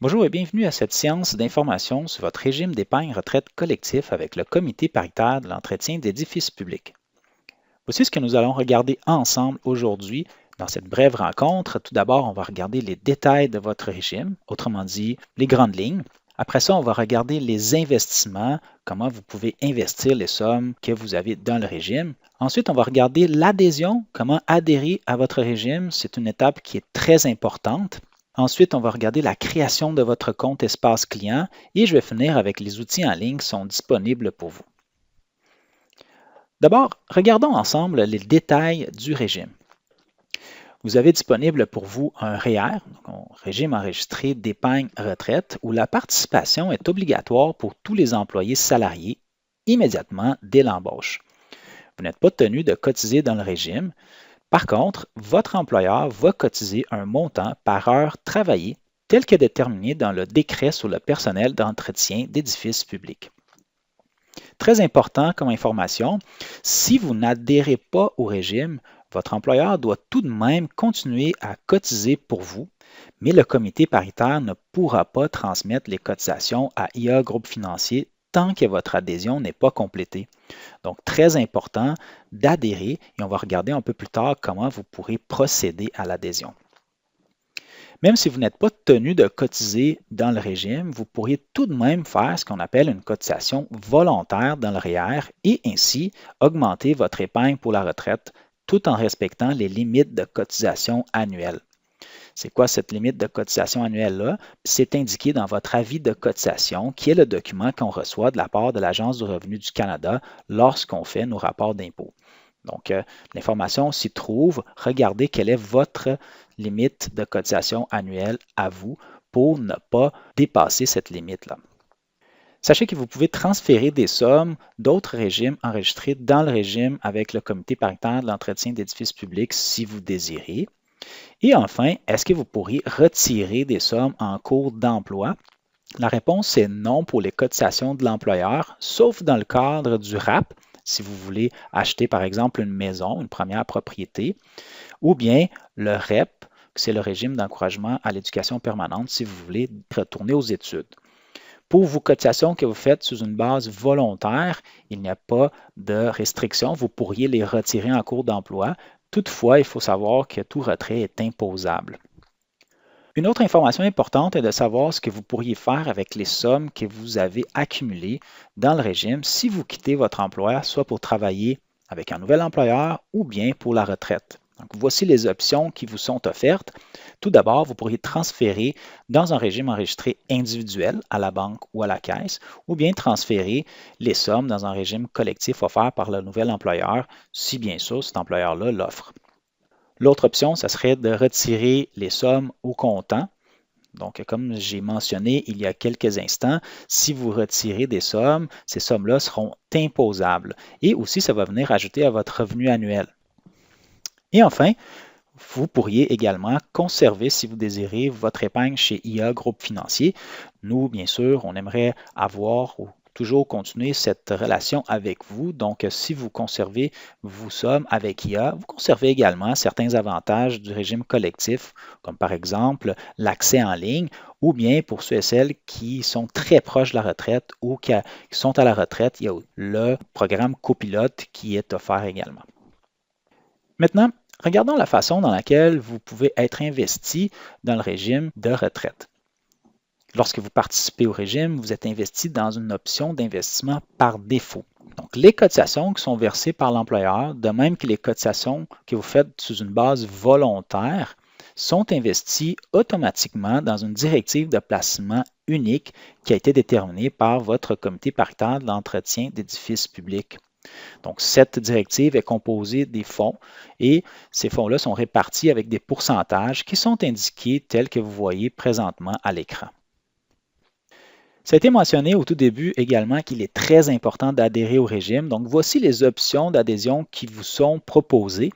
Bonjour et bienvenue à cette séance d'information sur votre régime d'épargne retraite collectif avec le Comité paritaire de l'entretien d'édifices publics. Voici ce que nous allons regarder ensemble aujourd'hui dans cette brève rencontre. Tout d'abord, on va regarder les détails de votre régime, autrement dit les grandes lignes. Après ça, on va regarder les investissements, comment vous pouvez investir les sommes que vous avez dans le régime. Ensuite, on va regarder l'adhésion, comment adhérer à votre régime. C'est une étape qui est très importante. Ensuite, on va regarder la création de votre compte espace client et je vais finir avec les outils en ligne qui sont disponibles pour vous. D'abord, regardons ensemble les détails du régime. Vous avez disponible pour vous un REER, un régime enregistré d'épargne retraite, où la participation est obligatoire pour tous les employés salariés immédiatement dès l'embauche. Vous n'êtes pas tenu de cotiser dans le régime. Par contre, votre employeur va cotiser un montant par heure travaillée tel que déterminé dans le décret sur le personnel d'entretien d'édifices publics. Très important comme information, si vous n'adhérez pas au régime, votre employeur doit tout de même continuer à cotiser pour vous, mais le comité paritaire ne pourra pas transmettre les cotisations à IA Groupe Financier tant que votre adhésion n'est pas complétée. Donc, très important d'adhérer et on va regarder un peu plus tard comment vous pourrez procéder à l'adhésion. Même si vous n'êtes pas tenu de cotiser dans le régime, vous pourriez tout de même faire ce qu'on appelle une cotisation volontaire dans le REER et ainsi augmenter votre épargne pour la retraite tout en respectant les limites de cotisation annuelles. C'est quoi cette limite de cotisation annuelle-là? C'est indiqué dans votre avis de cotisation, qui est le document qu'on reçoit de la part de l'Agence du revenu du Canada lorsqu'on fait nos rapports d'impôt. Donc, l'information s'y trouve. Regardez quelle est votre limite de cotisation annuelle à vous pour ne pas dépasser cette limite-là. Sachez que vous pouvez transférer des sommes d'autres régimes enregistrés dans le régime avec le comité paritaire de l'entretien d'édifices publics si vous désirez. Et enfin, est-ce que vous pourriez retirer des sommes en cours d'emploi? La réponse est non pour les cotisations de l'employeur, sauf dans le cadre du RAP, si vous voulez acheter par exemple une maison, une première propriété, ou bien le REP, c'est le régime d'encouragement à l'éducation permanente, si vous voulez retourner aux études. Pour vos cotisations que vous faites sous une base volontaire, il n'y a pas de restriction. Vous pourriez les retirer en cours d'emploi. Toutefois, il faut savoir que tout retrait est imposable. Une autre information importante est de savoir ce que vous pourriez faire avec les sommes que vous avez accumulées dans le régime si vous quittez votre emploi, soit pour travailler avec un nouvel employeur ou bien pour la retraite. Donc, voici les options qui vous sont offertes. Tout d'abord, vous pourriez transférer dans un régime enregistré individuel à la banque ou à la caisse, ou bien transférer les sommes dans un régime collectif offert par le nouvel employeur, si bien sûr cet employeur-là l'offre. L'autre option, ça serait de retirer les sommes au comptant. Donc, comme j'ai mentionné il y a quelques instants, si vous retirez des sommes, ces sommes-là seront imposables. Et aussi, ça va venir ajouter à votre revenu annuel. Et enfin, vous pourriez également conserver, si vous désirez, votre épargne chez IA Groupe Financier. Nous, bien sûr, on aimerait avoir ou toujours continuer cette relation avec vous. Donc, si vous conservez vos sommes avec IA, vous conservez également certains avantages du régime collectif, comme par exemple l'accès en ligne, ou bien pour ceux et celles qui sont très proches de la retraite ou qui sont à la retraite, il y a le programme copilote qui est offert également. Maintenant, regardons la façon dans laquelle vous pouvez être investi dans le régime de retraite. Lorsque vous participez au régime, vous êtes investi dans une option d'investissement par défaut. Donc, les cotisations qui sont versées par l'employeur, de même que les cotisations que vous faites sous une base volontaire, sont investies automatiquement dans une directive de placement unique qui a été déterminée par votre comité paritaire de l'entretien d'édifices publics. Donc, cette directive est composée des fonds et ces fonds-là sont répartis avec des pourcentages qui sont indiqués tels que vous voyez présentement à l'écran. Ça a été mentionné au tout début également qu'il est très important d'adhérer au régime. Donc, voici les options d'adhésion qui vous sont proposées.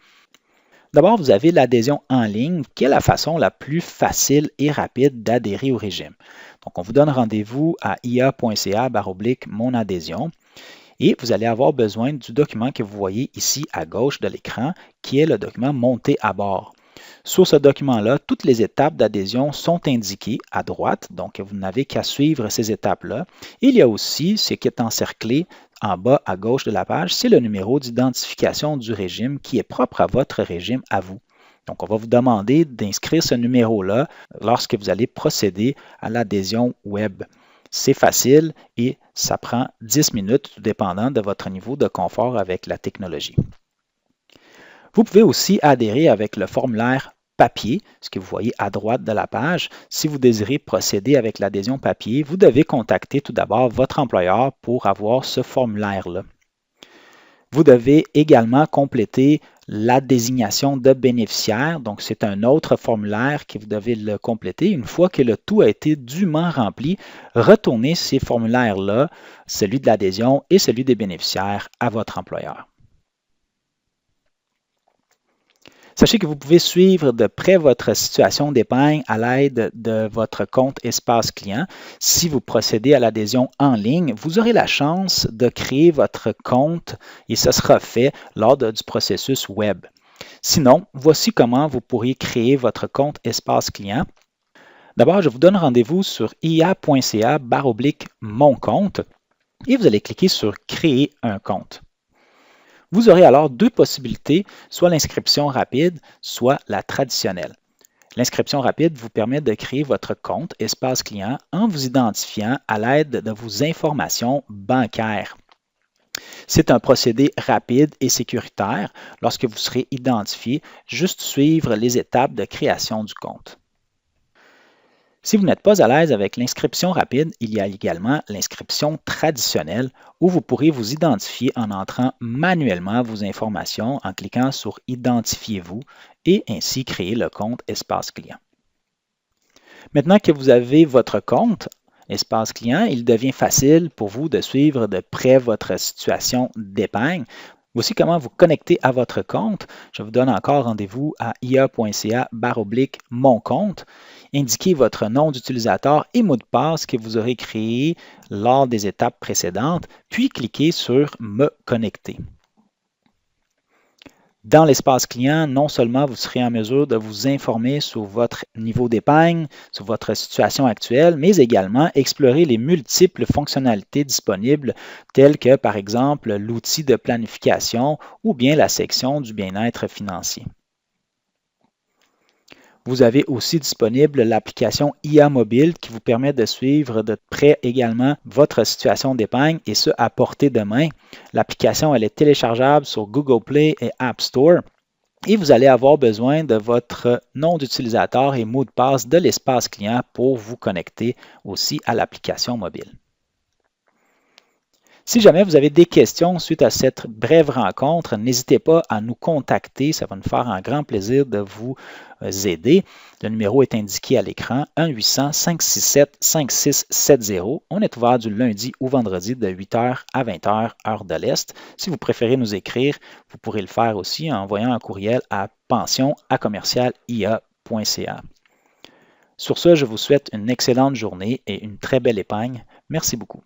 D'abord, vous avez l'adhésion en ligne, qui est la façon la plus facile et rapide d'adhérer au régime. Donc, on vous donne rendez-vous à ia.ca/monadhésion. Et vous allez avoir besoin du document que vous voyez ici à gauche de l'écran, qui est le document Monter à bord. Sur ce document-là, toutes les étapes d'adhésion sont indiquées à droite, donc vous n'avez qu'à suivre ces étapes-là. Il y a aussi ce qui est encerclé en bas à gauche de la page, c'est le numéro d'identification du régime qui est propre à votre régime à vous. Donc, on va vous demander d'inscrire ce numéro-là lorsque vous allez procéder à l'adhésion web. C'est facile et ça prend 10 minutes, tout dépendant de votre niveau de confort avec la technologie. Vous pouvez aussi adhérer avec le formulaire papier, ce que vous voyez à droite de la page. Si vous désirez procéder avec l'adhésion papier, vous devez contacter tout d'abord votre employeur pour avoir ce formulaire-là. Vous devez également compléter la désignation de bénéficiaire. Donc, c'est un autre formulaire que vous devez le compléter. Une fois que le tout a été dûment rempli, retournez ces formulaires-là, celui de l'adhésion et celui des bénéficiaires, à votre employeur. Sachez que vous pouvez suivre de près votre situation d'épargne à l'aide de votre compte Espace Client. Si vous procédez à l'adhésion en ligne, vous aurez la chance de créer votre compte et ce sera fait lors du processus web. Sinon, voici comment vous pourriez créer votre compte Espace Client. D'abord, je vous donne rendez-vous sur ia.ca/mon compte et vous allez cliquer sur Créer un compte. Vous aurez alors deux possibilités, soit l'inscription rapide, soit la traditionnelle. L'inscription rapide vous permet de créer votre compte Espace Client en vous identifiant à l'aide de vos informations bancaires. C'est un procédé rapide et sécuritaire. Lorsque vous serez identifié, juste suivre les étapes de création du compte. Si vous n'êtes pas à l'aise avec l'inscription rapide, il y a également l'inscription traditionnelle où vous pourrez vous identifier en entrant manuellement vos informations en cliquant sur « Identifiez-vous » et ainsi créer le compte Espace Client. Maintenant que vous avez votre compte Espace Client, il devient facile pour vous de suivre de près votre situation d'épargne. Voici comment vous connecter à votre compte. Je vous donne encore rendez-vous à ia.ca/mon compte. Indiquez votre nom d'utilisateur et mot de passe que vous aurez créé lors des étapes précédentes, puis cliquez sur « Me connecter ». Dans l'espace client, non seulement vous serez en mesure de vous informer sur votre niveau d'épargne, sur votre situation actuelle, mais également explorer les multiples fonctionnalités disponibles telles que, par exemple, l'outil de planification ou bien la section du bien-être financier. Vous avez aussi disponible l'application IA Mobile qui vous permet de suivre de près également votre situation d'épargne et ce à portée de main. L'application elle est téléchargeable sur Google Play et App Store et vous allez avoir besoin de votre nom d'utilisateur et mot de passe de l'espace client pour vous connecter aussi à l'application mobile. Si jamais vous avez des questions suite à cette brève rencontre, n'hésitez pas à nous contacter. Ça va nous faire un grand plaisir de vous aider. Le numéro est indiqué à l'écran, 1-800-567-5670. On est ouvert du lundi au vendredi de 8h à 20h, heure de l'Est. Si vous préférez nous écrire, vous pourrez le faire aussi en envoyant un courriel à pension@commercialia.ca. Sur ce, je vous souhaite une excellente journée et une très belle épargne. Merci beaucoup.